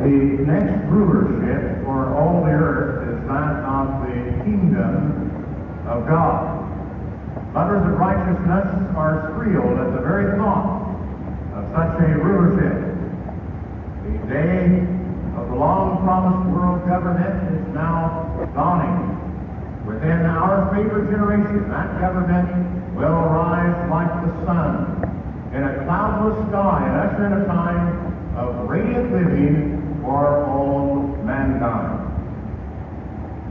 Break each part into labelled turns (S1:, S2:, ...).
S1: The next rulership for all the earth is that of the kingdom of God. Lovers of righteousness are thrilled at the very thought of such a rulership. The day of the long-promised world government is now dawning. Within our favored generation, that government will rise like the sun in a cloudless sky and usher in a time of radiant living for all mankind.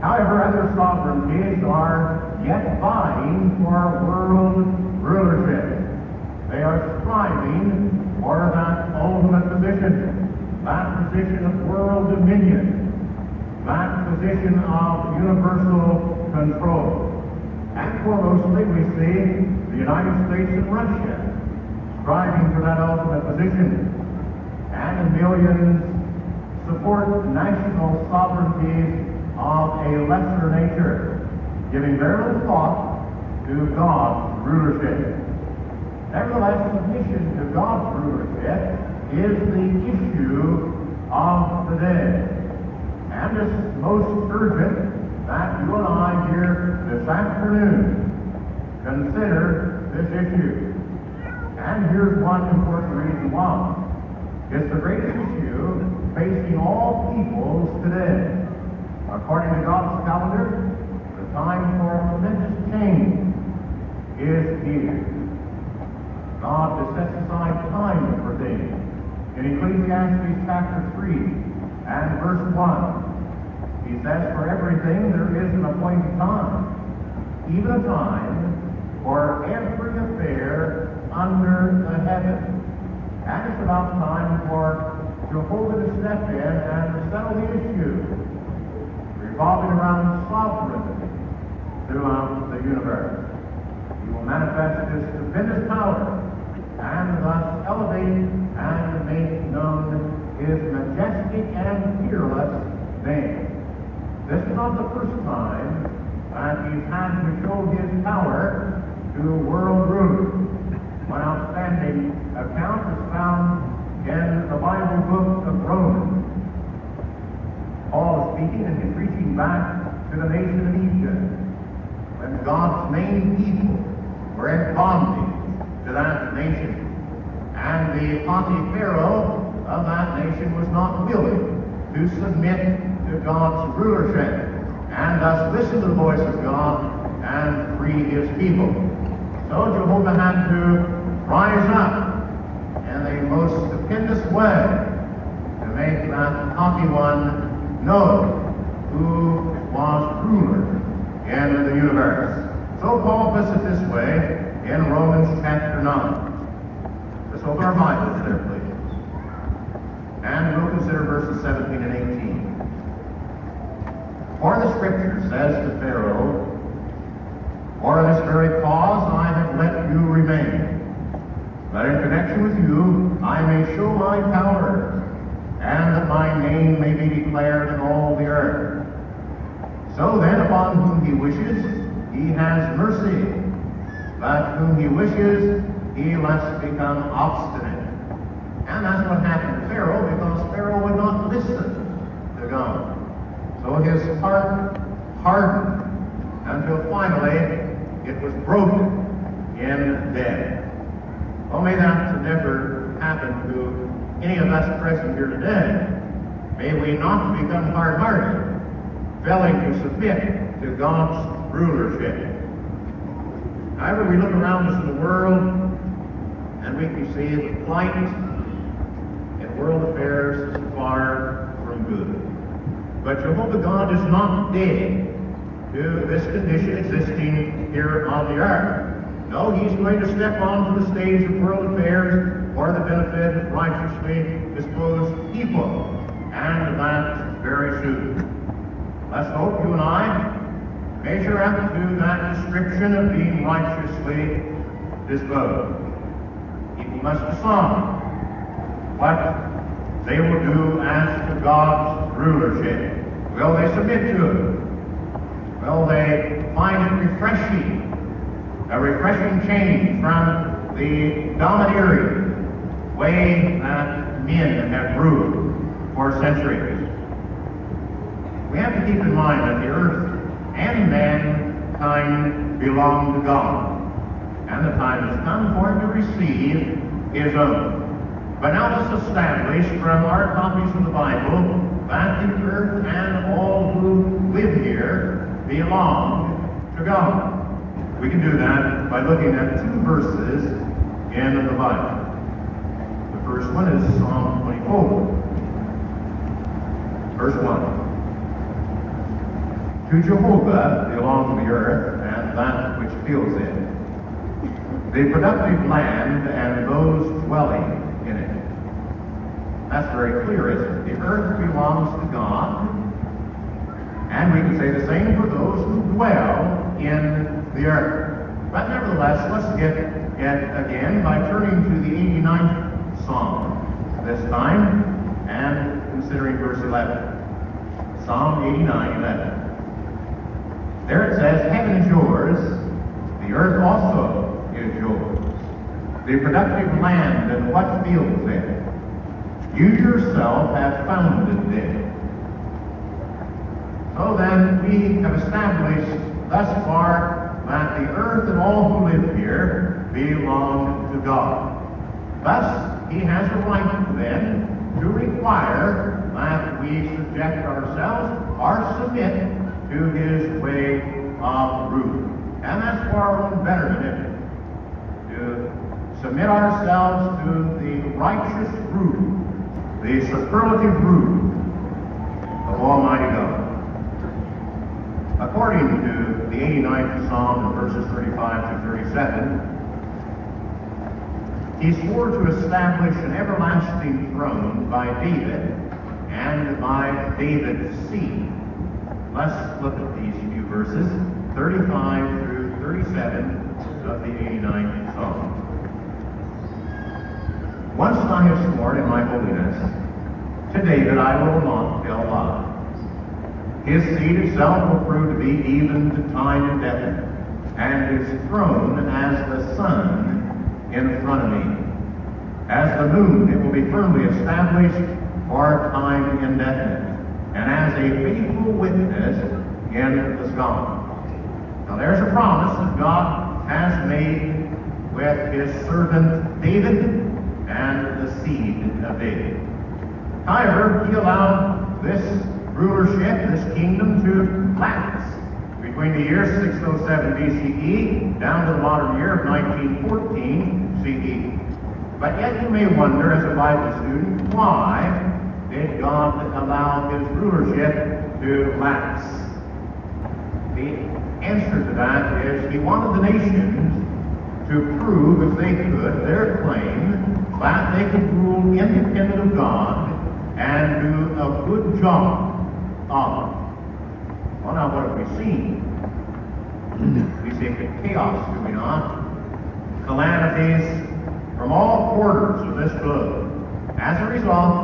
S1: However, other sovereignties are yet vying for world rulership. They are striving for that ultimate position, that position of world dominion, that position of universal control. And foremostly we see the United States and Russia striving for that ultimate position. And millions support national sovereignties of a lesser nature, giving very little thought to God's rulership. Nevertheless, submission to God's rulership is the issue of the day. And it's most urgent that you and I here this afternoon consider this issue. And here's one important reason why. It's the greatest issue facing all peoples today. According to God's calendar, the time for tremendous change is here. God has set aside time for things. In Ecclesiastes chapter 3 and verse 1, he says, "For everything there is an appointed time, even a time for every affair under the heaven." And it's about time for Jehovah to step in and settle the issue revolving around sovereignty throughout the universe. He will manifest his stupendous power and thus elevate and make known his majestic and fearless name. This is not the first time that he's had to show his power to world rulers. One outstanding account is found in the Bible book of Romans. Paul is speaking and he's reaching back to the nation of Egypt when God's main people were in bondage to that nation. And the haughty Pharaoh of that nation was not willing to submit to God's rulership and thus listen to the voice of God and free his people. So Jehovah had to rise up in the most stupendous way to make that haughty one know who was ruler in the universe. So Paul puts it this way in Romans chapter 9. Let's open our Bibles there, please. And we'll consider verses 17 and 18. For the Scripture says to Pharaoh, "For this very cause I have let you remain, that in connection with you I may show my power, and that my name may be declared in all the earth. So then, upon whom he wishes, he has mercy, but whom he wishes, he lets become obstinate." And that's what happened to Pharaoh, because Pharaoh would not listen to God. So his heart hardened until finally it was broken in death. Well, may that never happen to any of us present here today. May we not become hard-hearted, failing to submit to God's rulership. However, we look around us in the world, and we can see the plight in world affairs is far from good. But Jehovah God is not dead to this condition existing here on the earth. No, he's going to step onto the stage of world affairs for the benefit of righteously disposed people, and that very soon. Let's hope you and I measure up to that description of being righteously disposed. People must decide what they will do as to God's rulership. Will they submit to it? Will they find it refreshing? A refreshing change from the domineering way that men have ruled. for centuries. We have to keep in mind that the earth and mankind belong to God, and the time has come for him to receive his own. But now let's establish from our copies of the Bible that the earth and all who live here belong to God. We can do that by looking at two verses in the Bible. The first one is Psalm 24, verse 1. To Jehovah belong the earth and that which fills it, the productive land and those dwelling in it. That's very clear, isn't it? The earth belongs to God, and we can say the same for those who dwell in the earth. But nevertheless, let's get again by turning to the 89th Psalm this time and considering verse 11. Psalm 89:11. There it says, heaven is yours, the earth also is yours, the productive land and what fills it. You yourself have founded it. So then we have established thus far that the earth and all who live here belong to God. Thus, he has a right then to require that we subject ourselves or submit to his way of rule. And that's for our own betterment, to submit ourselves to the righteous rule, the superlative rule of Almighty God. According to the 89th Psalm, verses 35 to 37, he swore to establish an everlasting throne by David and by David's seed. Let's look at these few verses, 35 through 37 of the 89th Psalm. Once I have sworn in my holiness, to David I will not tell lies. His seed itself will prove to be even to time indefinite, and his throne as the sun in front of me. As the moon, it will be firmly established for time indefinite, and as a faithful witness in the sky. Now there's a promise that God has made with his servant David and the seed of David. However, he allowed this rulership, this kingdom, to lapse between the year 607 BCE down to the modern year of 1914 CE. But yet you may wonder, as a Bible student, why did God allow his rulership to lapse? The answer to that is he wanted the nations to prove, if they could, their claim that they could rule independent of God and do a good job of it. Well, now what have we seen? We see chaos going on, calamities from all quarters of this globe as a result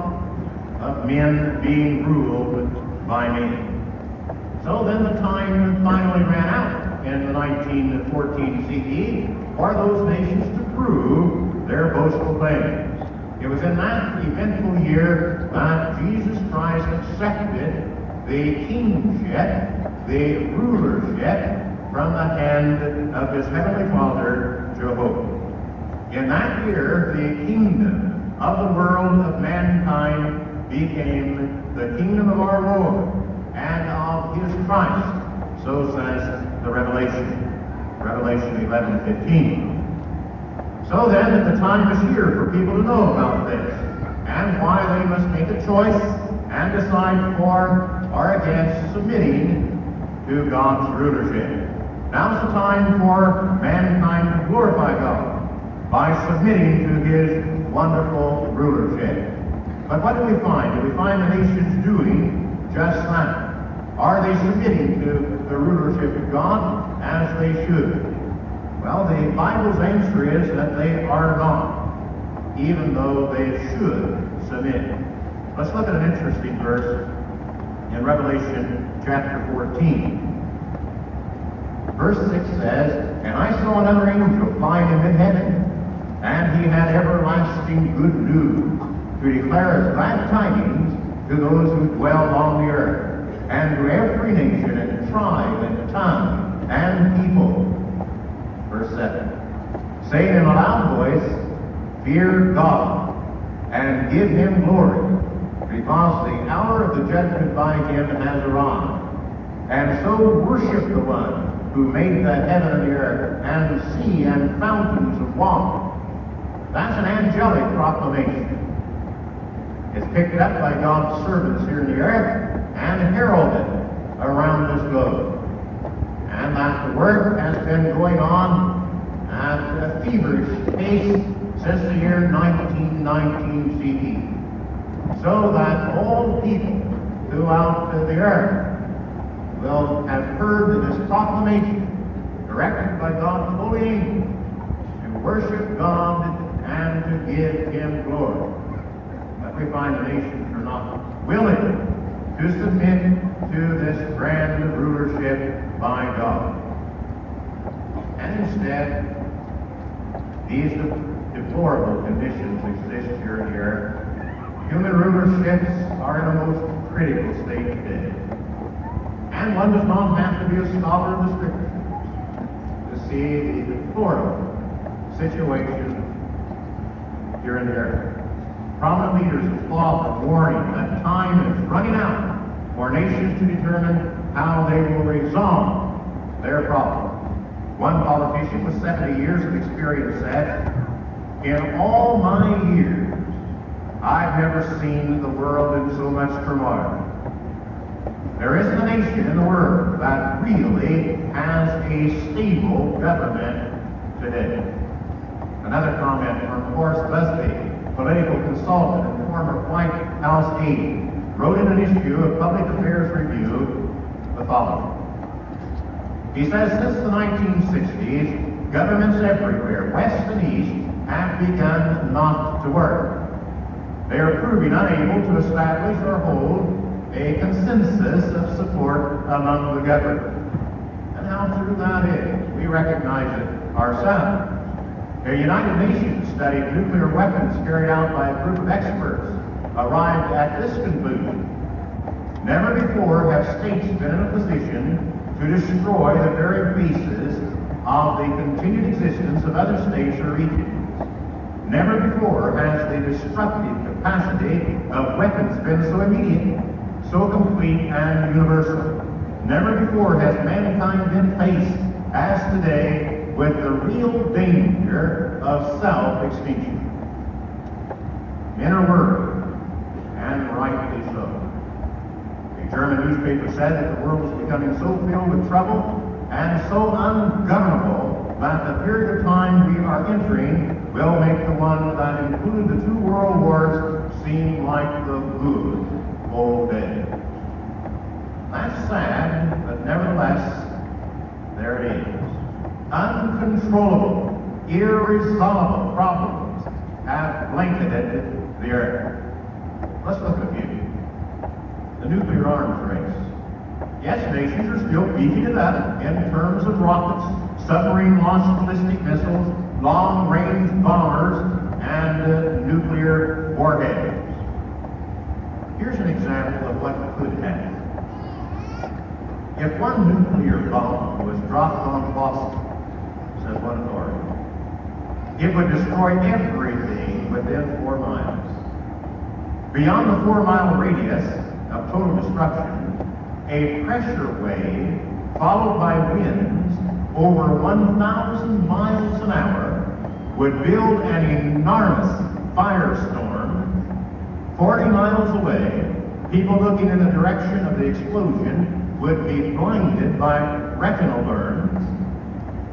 S1: of men being ruled by men. So then the time finally ran out in the 1914 CE for those nations to prove their boastful claims. It was in that eventful year that Jesus Christ accepted the kingship, the rulership, from the hand of his heavenly Father, Jehovah. In that year, the kingdom of the world of mankind became the kingdom of our Lord and of his Christ. So says the Revelation 11:15. So then, the time is here for people to know about this and why they must make a choice and decide for or against submitting to God's rulership. Now's the time for mankind to glorify God by submitting to his wonderful rulership. But what do we find? Do we find the nations doing just that? Are they submitting to the rulership of God as they should? Well, the Bible's answer is that they are not, even though they should submit. Let's look at an interesting verse in Revelation chapter 14. Verse 6 says, And I saw another angel flying in mid-heaven, and he had everlasting good news to declare as glad tidings to those who dwell on the earth, and to every nation and tribe and tongue and people. Verse 7, saying in a loud voice, fear God, and give him glory, because the hour of the judgment by him has arrived. And so worship the one who made the heaven and the earth, and the sea, and fountains of water. That's an angelic proclamation. It's picked up by God's servants here in the earth and heralded around this globe. And that the work has been going on at a feverish pace since the year 1919 CE, so that all people throughout the earth will have heard this proclamation directed by God's holy angels to worship God and to give him glory. But we find the nations are not willing to submit to this grand rulership by God. And instead, these deplorable conditions exist here and here. Human rulerships are in a most critical state today. And one does not have to be a scholar of the Scriptures to see the deplorable situation here and there. Prominent leaders applaud the warning that time is running out for nations to determine how they will resolve their problems. One politician with 70 years of experience said, in all my years, I've never seen the world in so much turmoil. There isn't a nation in the world that really has a stable government today. Another comment from Horace Busby, political consultant and former White House aide, wrote in an issue of Public Affairs Review the following. He says, since the 1960s, governments everywhere, west and east, have begun not to work. They are proving unable to establish or hold a consensus of support among the government. And how true that is. We recognize it ourselves. The United Nations study of nuclear weapons carried out by a group of experts arrived at this conclusion. Never before have states been in a position to destroy the very basis of the continued existence of other states or regions. Never before has the destructive capacity of weapons been so immediate, so complete and universal. Never before has mankind been faced, as today, with the real danger of self-extinction. Men are worried, and rightly so. A German newspaper said that the world is becoming so filled with trouble and so ungovernable that the period of time we are entering will make the one that included the 2 world wars seem like the good old days. That's sad, but nevertheless, there it is. Uncontrollable, irresolvable problems have blanketed the earth. Let's look at a few. The nuclear arms race. Yes, nations are still beefing it up in terms of rockets, submarine-launched ballistic missiles, long-range bombers, and nuclear warheads. Here's an example of what could happen. If one nuclear bomb was dropped on Boston, says one authority, it would destroy everything within 4 miles. Beyond the 4-mile radius of total destruction, a pressure wave followed by winds over 1,000 miles an hour would build an enormous firestorm 40 miles away. People looking in the direction of the explosion would be blinded by retinal burns,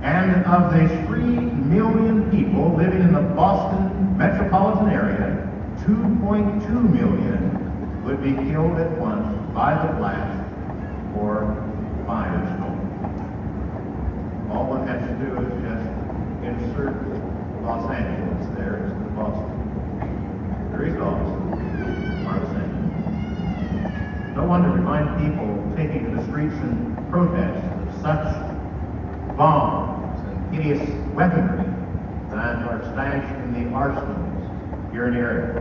S1: and of the 3 million people living in the Boston metropolitan area, 2.2 million would be killed at once by the blast or firestorm. All one has to do is just insert Los Angeles there instead of Boston. The results are the same. No wonder we find people taking to the streets in protest of such bombs and hideous weaponry that are stashed in the arsenals here in the area.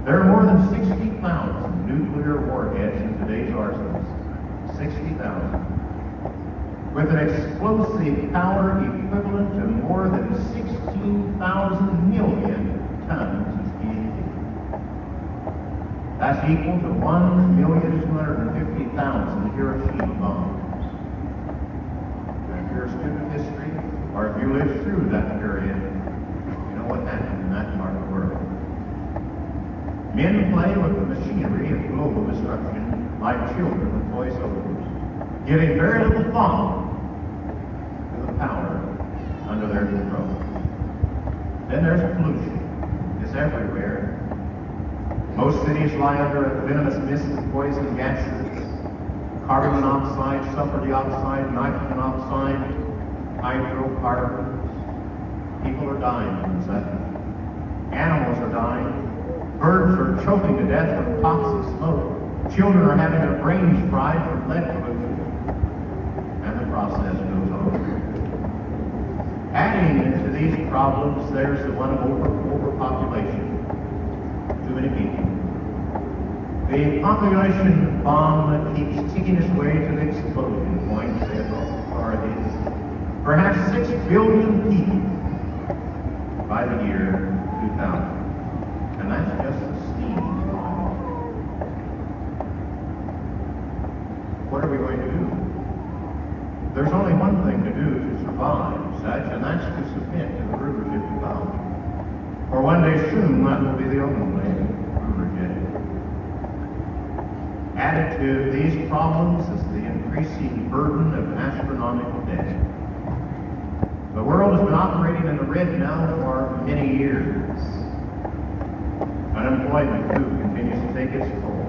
S1: There are more than 60 60,000 nuclear warheads in today's arsenals. 60,000. With an explosive power equivalent to more than 16,000 million tons of TNT. That's equal to 1,250,000 Hiroshima bombs. And if you're a student of history, or if you lived through that period, you know what happened in that part of the world. Men play with the machinery of global destruction like children with toy soldiers, giving very little thought to the power under their control. Then there's pollution. It's everywhere. Most cities lie under a venomous mist of poison gases, carbon monoxide, sulfur dioxide, nitrogen oxide, hydrocarbons. People are dying from that. Animals are dying. Birds are choking to death from toxic smoke. Children are having their brains fried from lead pollution. And the process goes on. Adding to these problems, there's the one of overpopulation. Too many people. The population bomb keeps ticking its way to the explosion point, say authorities. Perhaps 6 billion people by the year 2000. And that's just the steam. What are we going to do? There's only one thing to do to survive such, and that's to submit to the rulership of God. For one day soon, that will be the only rulership. Added to these problems is the increasing burden of astronomical debt. The world has been operating in the red now for many years. Unemployment, too, continues to take its toll.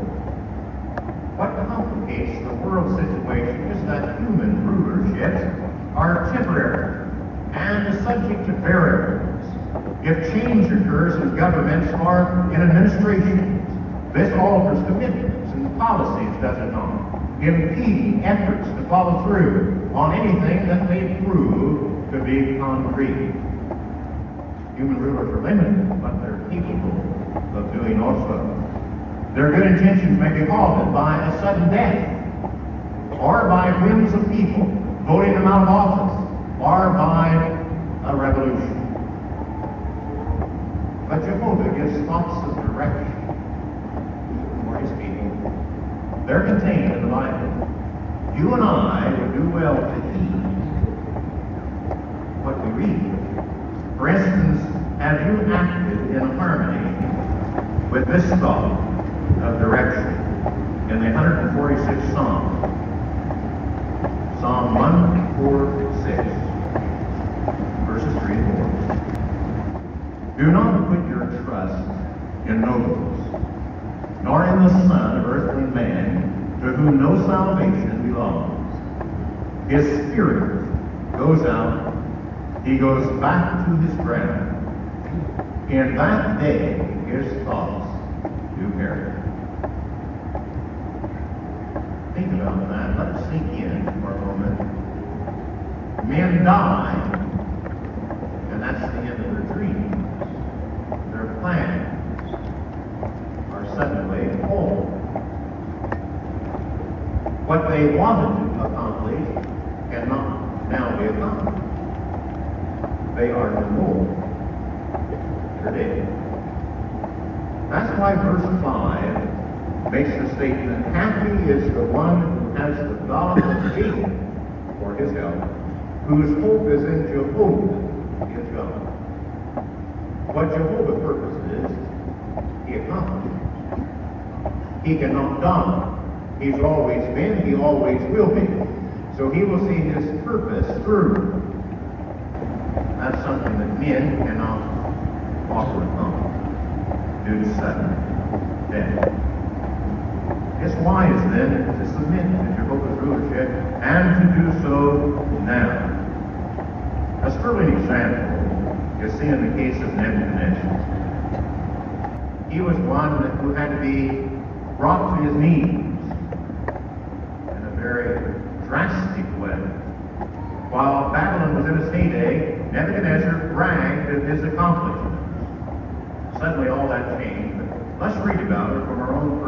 S1: What complicates the world situation is that human rulerships are temporary and subject to variables. If change occurs in governments or in administrations, this alters commitments and policies, does it not? Impeding efforts to follow through on anything that may prove to be concrete. Human rulers are limited, but they're capable of doing also. Their good intentions may be halted by a sudden death, or by whims of people voting them out of office, or by a revolution. But Jehovah gives thoughts of direction for his people. They're contained in the Bible. You and I would do well to heed what we read. For instance, have you acted in harmony with this thought of direction in the 146th Psalm? Psalm 146, verses 3 and 4. Do not put your trust in nobles, nor in the son of earthly man, to whom no salvation belongs. His spirit goes out, he goes back to his ground. In that day, his thoughts do perish. Think about that. Let it sink in for a moment. Men die, and that's the end of their dreams. Their plans are suddenly whole. What they wanted to accomplish cannot now be accomplished. They are no more. They're dead. That's why verse 5 makes the statement, happy is the one who has the God of Jacob for his help, whose hope is in Jehovah, his God. What Jehovah's purpose is, he accomplishes. He cannot die. He's always been, he always will be. So he will see his purpose through. That's something that men cannot offer upon due to sudden death. It's wise then to submit to Jehovah's rulership and to do so now. A sterling example is seen in the case of Nebuchadnezzar. He was one who had to be brought to his knees in a very drastic way. While Babylon was in its heyday, Nebuchadnezzar bragged of his accomplishments. Suddenly all that changed. But let's read about it from our own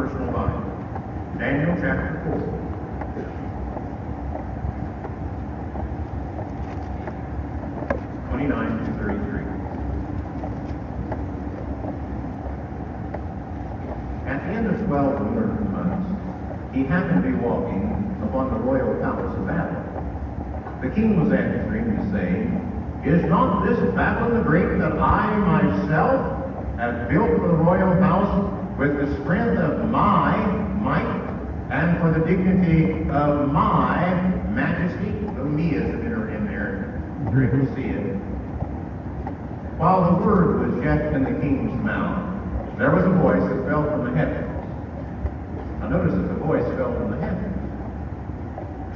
S1: Daniel chapter 4. At the end of 12 lunar months, he happened to be walking upon the royal palace of Babylon. The king was answering and saying, "Is not this Babylon the Great that I myself have built for the royal house with the strength of my might and for the dignity of my majesty?" The Mia's that are in there. You can see it. While the word was yet in the king's mouth, there was a voice that fell from the heavens. Now notice that the voice fell from the heavens.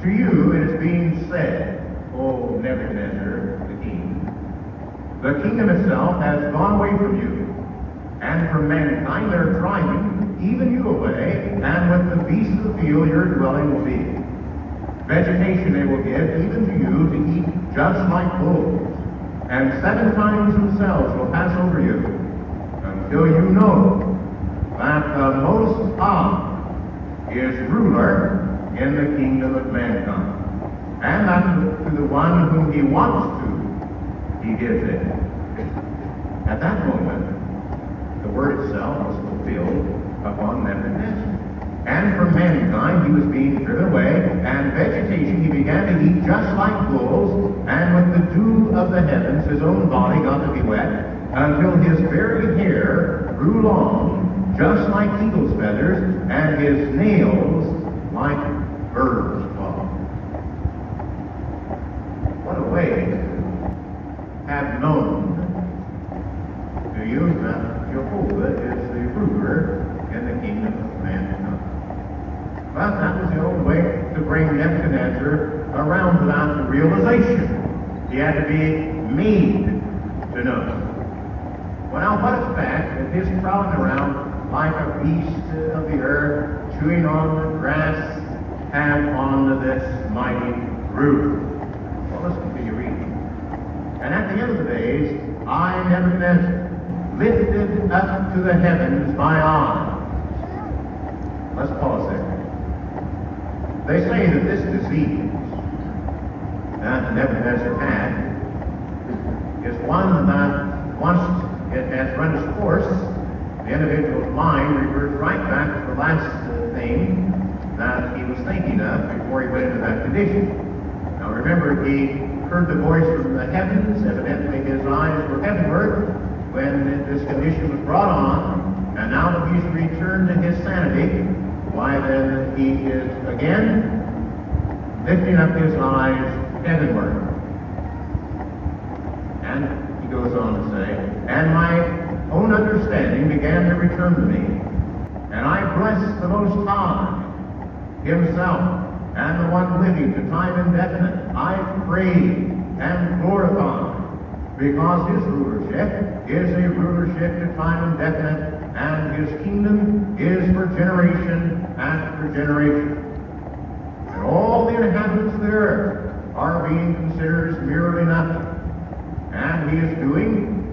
S1: "To you it is being said, O Nebuchadnezzar, the kingdom itself has gone away from you, and from mankind they're driving even you away, and with the beasts of the field your dwelling will be. Vegetation they will give even to you to eat just like bulls, and 7 times themselves will pass over you, until you know that the Most High is ruler in the kingdom of mankind, and that to the one whom he wants to, he gives it." At that moment, the word itself was fulfilled upon Nebuchadnezzar. And from mankind he was being driven away, and vegetation he began to eat just like bulls, and with the dew of the heavens his own body got to be wet, until his very hair grew long, just like eagle's feathers, and his nails like bird's claws. What a way to have known to you that Jehovah is the ruler in the kingdom of mankind. But that was the only way to bring Nebuchadnezzar around to that realization. He had to be made to know. Well, now, what is fact that his prowling around like a beast of the earth, chewing on the grass and on this mighty roof? Well, let's continue reading. "And at the end of the days, I, Nebuchadnezzar, lifted up to the heavens my eyes." Let's pause there. They say that this disease that Nebuchadnezzar had is one that once it has run its course, the individual's mind reverts right back to the last thing that he was thinking of before he went into that condition. Now remember, he heard the voice from the heavens. Evidently his eyes were heavenward when this condition was brought on, and now that he's returned to his sanity, why then he is again lifting up his eyes heavenward. And he goes on to say, "And my own understanding began to return to me, and I blessed the Most High himself, and the one living to time indefinite. I praise and glorify, because his rulership is a rulership to time indefinite, and his kingdom is for generation after generation. And all the inhabitants of the earth are being considered as merely nothing. And he is doing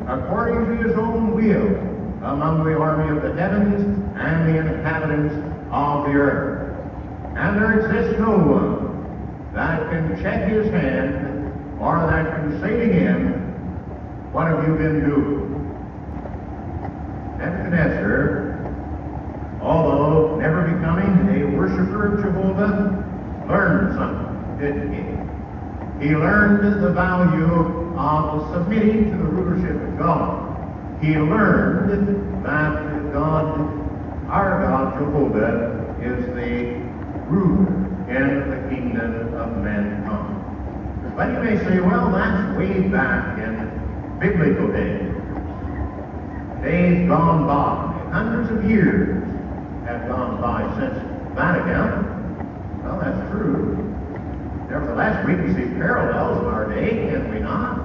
S1: according to his own will among the army of the heavens and the inhabitants of the earth. And there exists no one that can check his hand or that can say to him, 'What have you been doing?'" Nebuchadnezzar, although never becoming a worshiper of Jehovah, learned something, didn't he? He learned the value of submitting to the rulership of God. He learned that God, our God, Jehovah, is the ruler in the kingdom of mankind. But you may say, well, that's way back in biblical days. Days gone by. Hundreds of years have gone by since that account. Well, that's true. Nevertheless, we can see parallels in our day, can we not?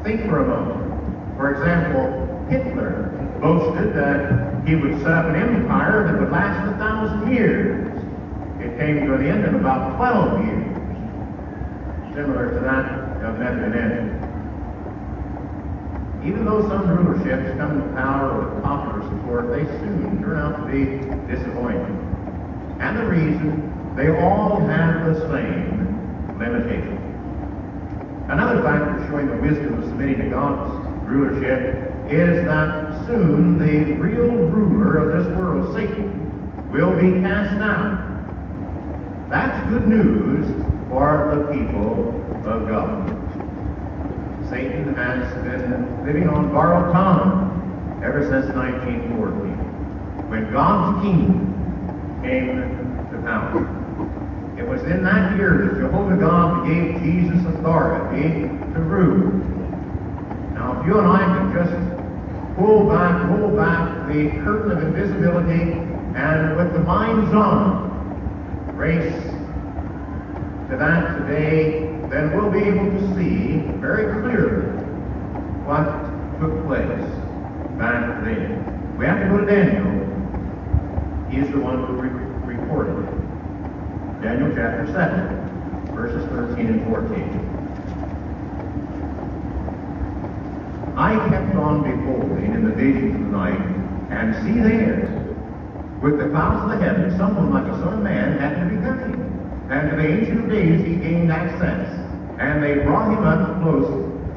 S1: Think for a moment. For example, Hitler boasted that he would set up an empire that would last 1,000 years. It came to an end in about 12 years, similar to that of Nebuchadnezzar. Even though some rulerships come to power with popular support, they soon turn out to be disappointing. And the reason, they all have the same limitations. Another factor showing the wisdom of submitting to God's rulership is that soon the real ruler of this world, Satan, will be cast out. That's good news for the people of God. Satan has been living on borrowed time ever since 1914, when God's kingdom came to power. It was in that year that Jehovah God gave Jesus authority to rule. Now, if you and I can just pull back the curtain of invisibility, and with the mind's eye race to that today, then we'll be able to see very clearly what took place back then. We have to go to Daniel. He's the one who recorded it. Daniel chapter 7, verses 13 and 14. I kept on beholding in the visions of the night, and see there, with the clouds of the heaven, someone like a son of man happened to be coming. And to the Ancient of Days he gained access, and they brought him up close,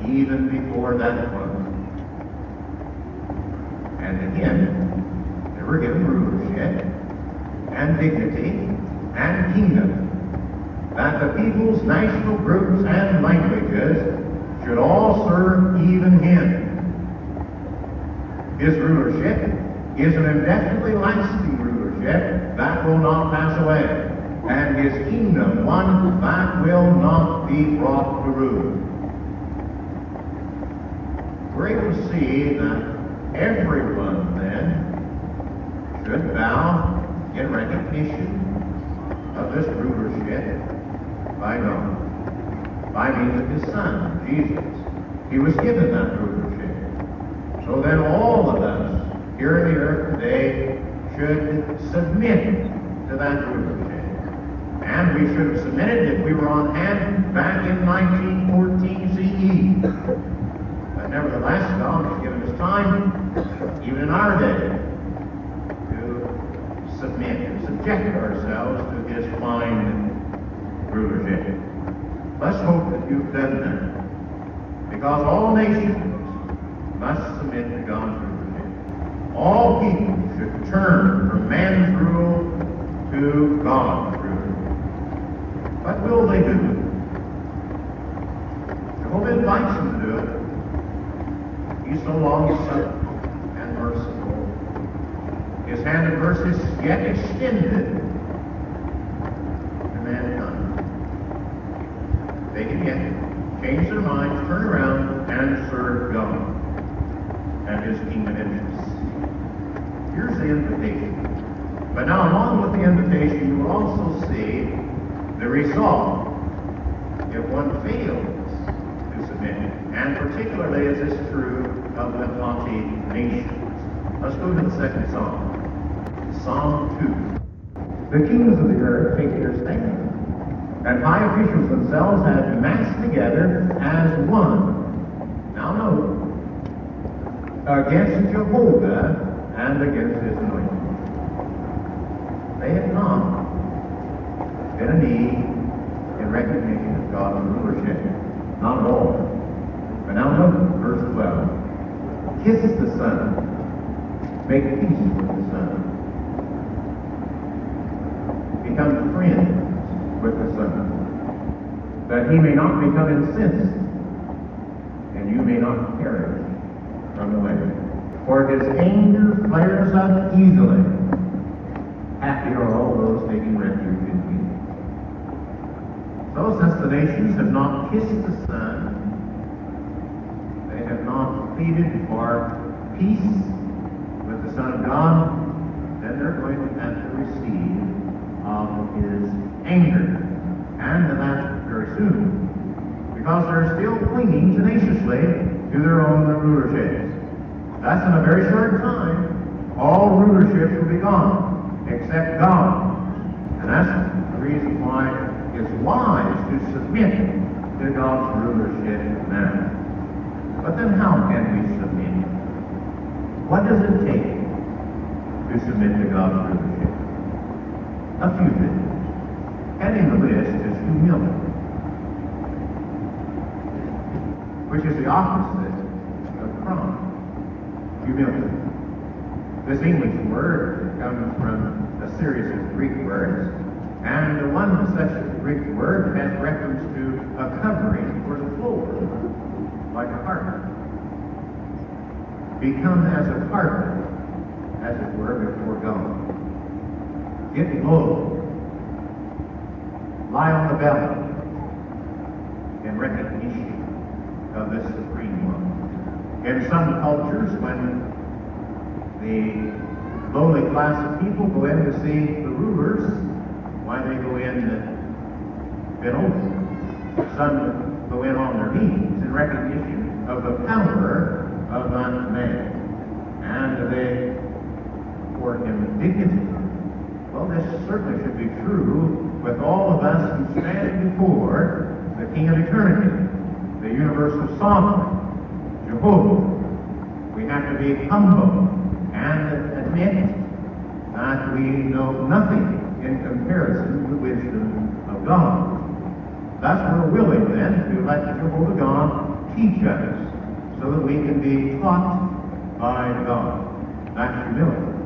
S1: even before that one. And to him they were given rulership, and dignity, and kingdom, that the peoples, national groups, and languages should all serve even him. His rulership is an indefinitely lasting rulership that will not pass away, and his kingdom one that will not be brought to ruin. We're able to see that everyone then should bow in recognition of this rulership by God, by means of his Son, Jesus. He was given that rulership. So then all of us here on the earth today should submit to that rulership. And we should have submitted if we were on hand back in 1914 CE. But nevertheless, God has given us time, even in our day, to submit and subject ourselves to his fine rulership. Let's hope that you've done that, because all nations must submit to God's rulership. All people should turn from man's rule to God's rule. What will they do? Jehovah invites them to do it. He's so long-suffering and merciful. His hand of mercy is yet extended to mankind. They can yet change their minds, turn around, and serve God and his kingdom interests. Here's the invitation. But now, along with the invitation, you will also see the result if one fails to submit. And particularly is this true of the haughty nations. Let's go to the second Psalm. Psalm 2. The kings of the earth take their stand, and high officials themselves have massed together as one. Now note, against Jehovah and against his anointed. They have not been a need in recognition of God's rulership. Not at all. But now note verse 12. Kiss the Son. Make peace with the Son. Become friends with the Son, that he may not become incensed, and you may not perish from the way. For his anger flares up easily. Happy are all those taking refuge in him. So since the nations have not kissed the Son, they have not pleaded for peace with the Son of God, then they're going to have to receive of his anger. And that very soon. Because they're still clinging tenaciously to their own rulerships. That's in a very short time. All rulerships will be gone, except God. And that's the reason why it's wise to submit to God's rulership now. But then how can we submit? What does it take to submit to God's rulership? a few things. Heading the list is humility, which is the opposite of pride. Humility. This English word comes from a series of Greek words, and one such Greek word has reference to a covering for the floor, like a carpet. Become as a carpet, as it were, before God. Get low. Lie on the belly in recognition of this supreme one. In some cultures, when the lowly class of people go in to see the rulers, why they go in bent over. Some go in on their knees in recognition of the power of that man. And they afford him dignity. Well, this certainly should be true with all of us who stand before the King of eternity, the universal sovereign, Jehovah. We have to be humble and admit that we know nothing in comparison to the wisdom of God. Thus, we're willing then to let Jehovah God teach us so that we can be taught by God. That's humility.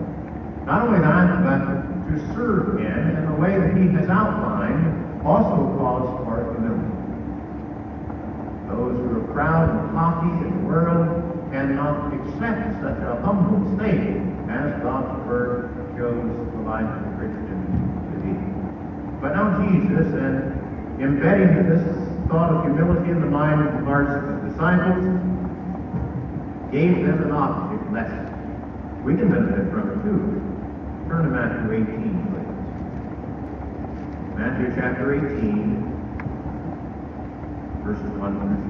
S1: Not only that, but to serve Him in the way that He has outlined also calls for humility. Those who are proud and haughty in the world cannot accept such a humble state as God's Word shows the life of the Christian to be. But now Jesus, and embedding this thought of humility in the mind and hearts of His disciples, gave them an object lesson. We can benefit from it too. Turn to Matthew 18, please. Matthew chapter 18, verses 1 through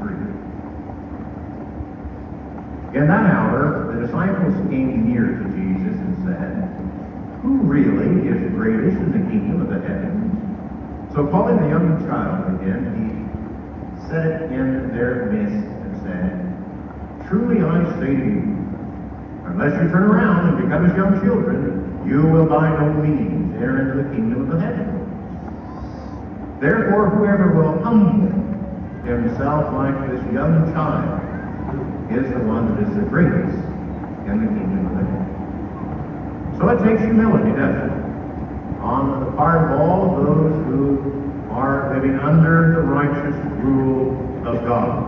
S1: 3. In that hour, the disciples came near to Jesus and said, "Who really is greatest in the kingdom of the heavens?" So calling the young child again, he set it in their midst and said, "Truly I say to you, unless you turn around and become as young children, you will by no means enter into the kingdom of the heavens. Therefore, whoever will humble himself like this young child is the one that is the greatest in the kingdom of the heavens." So it takes humility, doesn't it, on the part of all of those who are living under the righteous rule of God.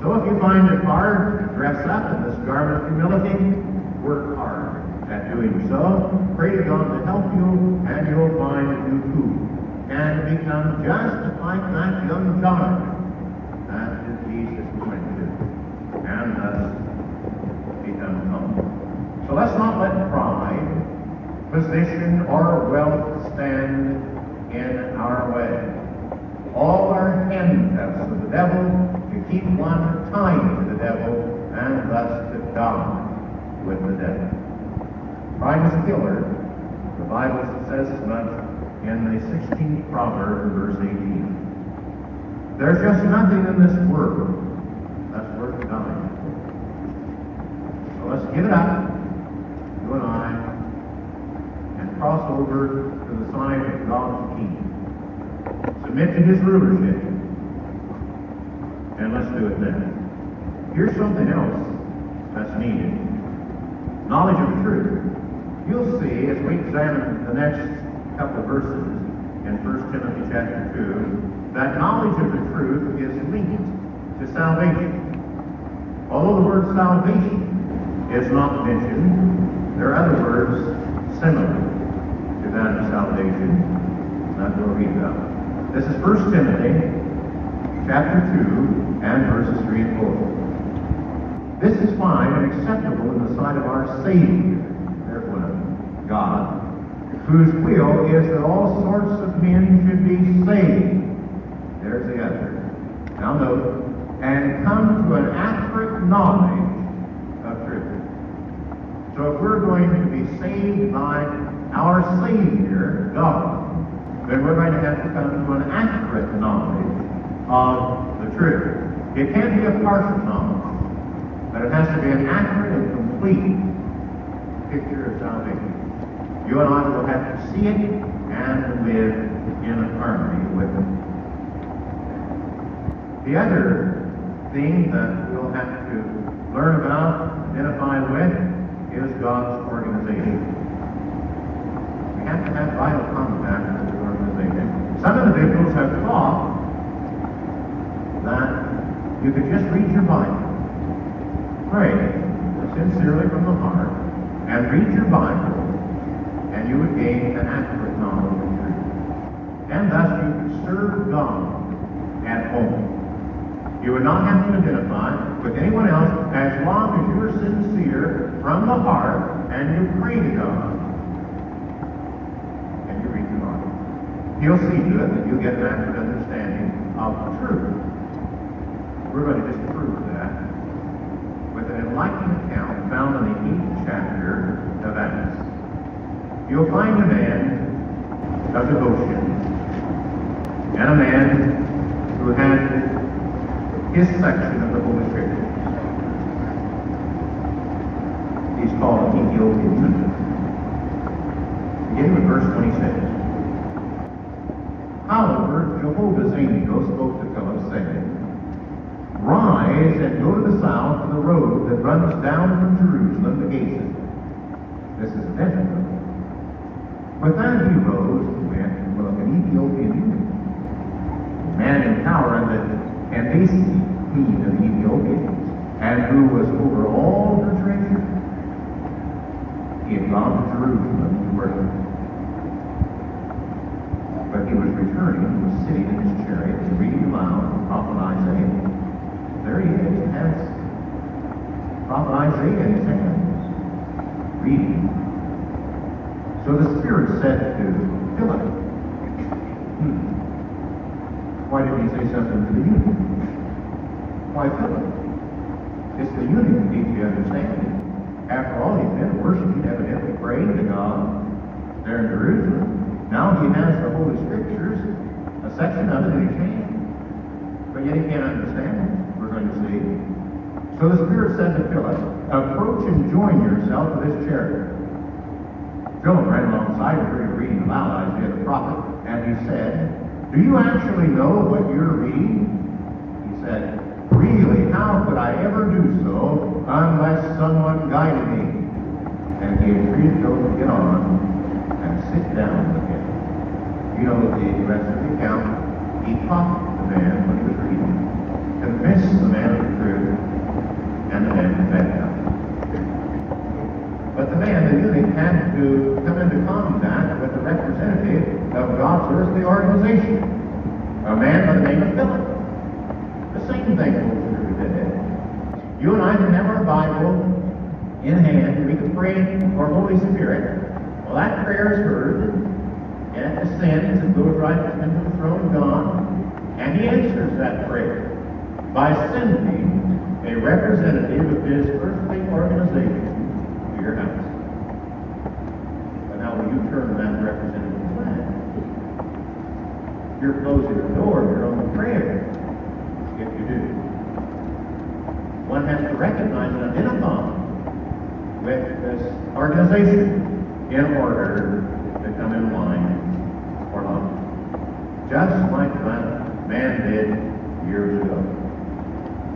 S1: So if you find it hard to dress up in this garment of humility, work hard at doing so. Pray to God to help you, and you'll find that you too can become just like that young child that Jesus went to, and thus become humble. So let's not let pride, position, or wealth stand in our way. All are handcuffs of the devil to keep one tied to the devil, and thus to die with the devil. Pride is a killer. The Bible says as much in the 16th proverb, verse 18. There's just nothing in this world that's worth dying for. So let's give it up, you and I, and cross over to the side of God's kingdom. Submit to His rulership, and let's do it then. Here's something else that's needed. Knowledge of the truth. You'll see as we examine the next couple of verses in 1 Timothy chapter 2 that knowledge of the truth is linked to salvation. Although the word salvation is not mentioned, there are other words similar to that of salvation that we'll read about. This is 1 Timothy chapter 2 and verses 3 and 4. This is fine and acceptable in the sight of our Savior, therefore God, whose will is that all sorts of men should be saved. There's the other. Now note, and come to an accurate knowledge of truth. So if we're going to be saved by our Savior, God, then we're going to have to come to an accurate knowledge of the truth. It can't be a partial knowledge, but it has to be an accurate and complete picture of salvation. You and I will have to see it and live in harmony with them. The other thing that we'll have to learn about, identify with, is God's organization. We have to have vital contact with the organization. Some individuals have thought that you could just read your Bible, pray sincerely from the heart, and read your Bible, and you would gain an accurate knowledge of truth. And thus you could serve God at home. You would not have to identify with anyone else as long as you are sincere from the heart and you pray to God and you read your Bible. He'll see to it that you get an accurate understanding of the truth. We're going to disprove that with an enlightening account found in the 8th chapter of Acts. You'll find a man of devotion and a man who had his section of the Holy Scriptures. He's called an Ethiopian. Begin with verse 26. However, Jehovah's angel spoke to Philip, saying, Rise and go to the south to the road that runs down from Jerusalem to Gaza. This is a desert road. With that he rose and went and looked an Ethiopian eunuch, a man in power in the Candace, queen of the Ethiopians, and who was over all her treasure. He had gone to Jerusalem to worship. But he was returning and was sitting in his chariot and reading aloud the prophet Isaiah. There he is, he has prophet Isaiah in his hands, reading. So the Spirit said to Philip, Why didn't he say something to the eunuch? Why, Philip? It's the eunuch who needs the understanding. After all, he's been worshiping, evidently praying to God there in Jerusalem. Now he has the Holy Scriptures, a section of it in his hand. But yet he can't understand it, we're going to see. So the Spirit said to Philip, Approach and join yourself to this chariot. Philip ran alongside and heard him reading aloud Isaiah the prophet, and he said, Do you actually know what you're reading? He said, Really, how could I ever do so unless someone guided me? And he entreated Philip to get on and sit down with him. You know the rest of the account. He taught the man when he was reading, convinced the man of the truth, and the man was baptized. But the man, the eunuch, had to come into contact with the representative of God's earthly organization, a man by the name of Philip. The same thing holds true today. You and I can have our Bible in hand. We can pray for Holy Spirit. Well, that prayer is heard, and it ascends and goes right into the throne of God, and He answers that prayer by sending a representative of His earthly organization to your house. But now will you turn that representative away? You're closing the door of your own prayer if you do. One has to recognize and identify with this organization in order to come in line for love. Just like that man did years ago.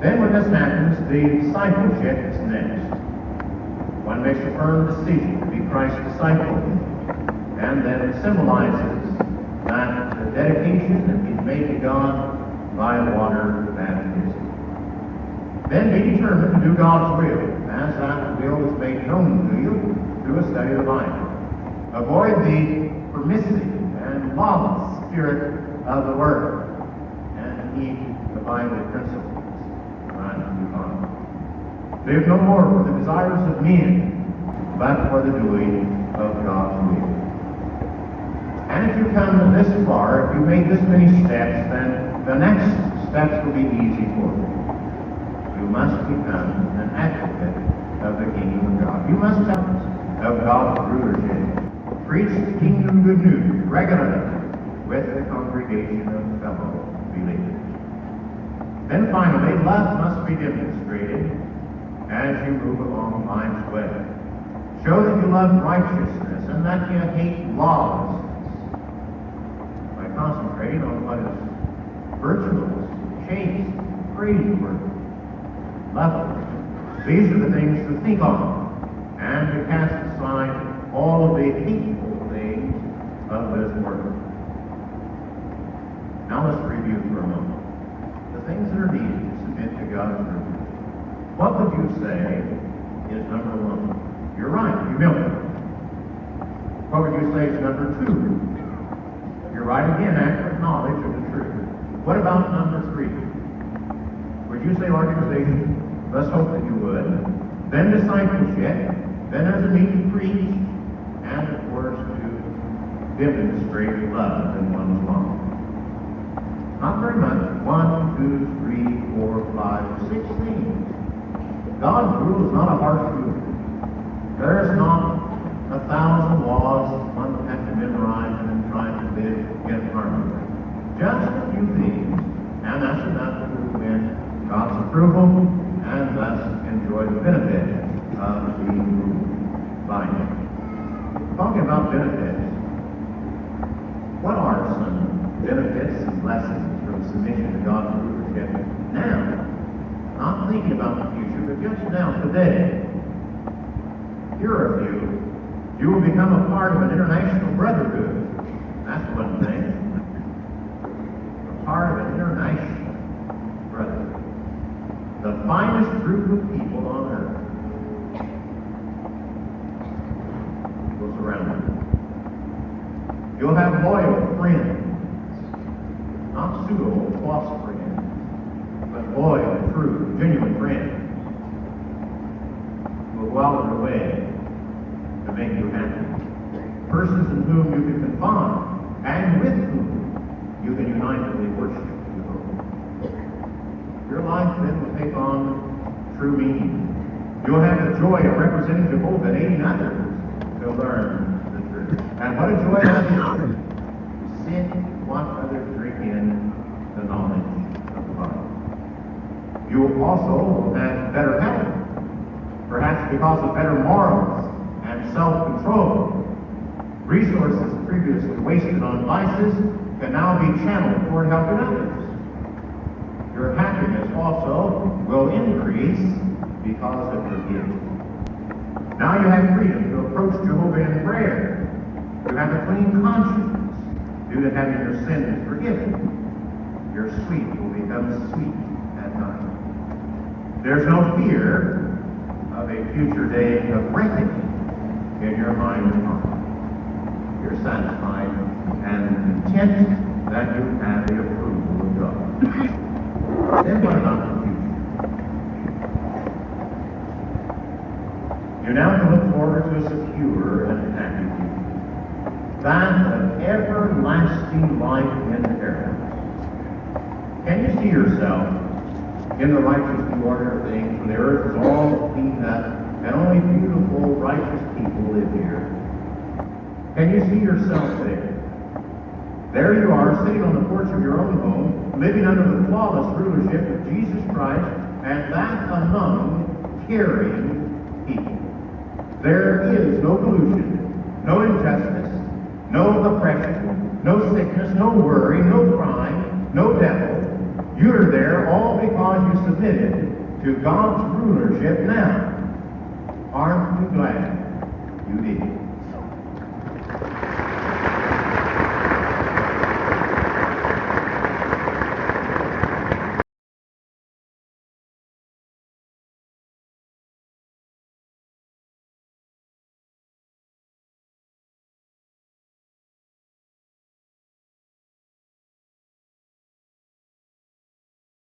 S1: Then when this happens, the discipleship is next. One makes a firm decision to be Christ's disciple, and then it symbolizes that the dedication that he's made to God by water baptism. Then be determined to do God's will, as that will is made known to you through a study of the Bible. Avoid the permissive and lawless spirit of the Word, and heed the Bible principles. Live no more for the desires of men, but for the doing of God's will. And if you come this far, if you made this many steps, then the next steps will be easy for you. You must become an advocate of the kingdom of God. You must tell us of God's rulership. Preach the kingdom good news regularly with the congregation of fellow believers. Then finally, love must be demonstrated as you move along life's way. Show that you love righteousness and that you hate lawlessness. praiseworthy, lovely. These are the things to think on, and to cast aside all of the hateful things of this world. Now let's review for a moment the things that are needed to submit to God's rulership. What would you say is number one? You're right, humility. What would you say is number two? You're right again, accurate knowledge of the truth. What about number three? Would you say organization? Let's hope that you would. Then discipleship. Then there's a need to preach. And of course to demonstrate love in one's life. Not very much. 1, 2, 3, 4, 5, 6 things. God's rule is not a harsh rule. There's not 1,000 laws one would have to memorize and then try to live in harmony. Just a few things, and that's enough to win God's approval and thus enjoy the benefit of the rule by Him. Talking about benefits, what are some benefits and lessons from submission to God's rulership now? Not thinking about the future, but just now, today. Here are a few. You will become a part of an international brotherhood. That's one thing. A part of an international brotherhood. The finest group of people on earth will surround you. You'll have loyal friends. Not pseudo false friends, but loyal, true, genuine friends who will go out of their way to make you happy. Persons in whom you can confide and with whom you can unitedly worship the Lord. Your life then will take on true meaning. You'll have the joy of representing Jehovah and aiding others to learn the truth. And what a joy that is! Sit, watch others drink in the knowledge of the Bible. You will also have better health, perhaps because of better morals and self-control. Resources previously wasted on vices can now be channeled toward helping others. Your happiness also will increase because of your giving. Now you have freedom to approach Jehovah in prayer. You have a clean conscience due to having your sins forgiven. Your sleep will become sweet at night. There's no fear of a future day of reckoning in your mind and heart. You're satisfied and content that you have the approval of God. Then what about the future? You now can look forward to a secure and happy future. That of everlasting life in paradise. Can you see yourself in the righteous new order of things when the earth is all cleaned up and only beautiful, righteous people live here? Can you see yourself there? There you are, sitting on the porch of your own home, living under the flawless rulership of Jesus Christ, and that among caring people. There is no pollution, no injustice, no oppression, no sickness, no worry, no crime, no devil. You're there all because you submitted to God's rulership now. Aren't you glad you did?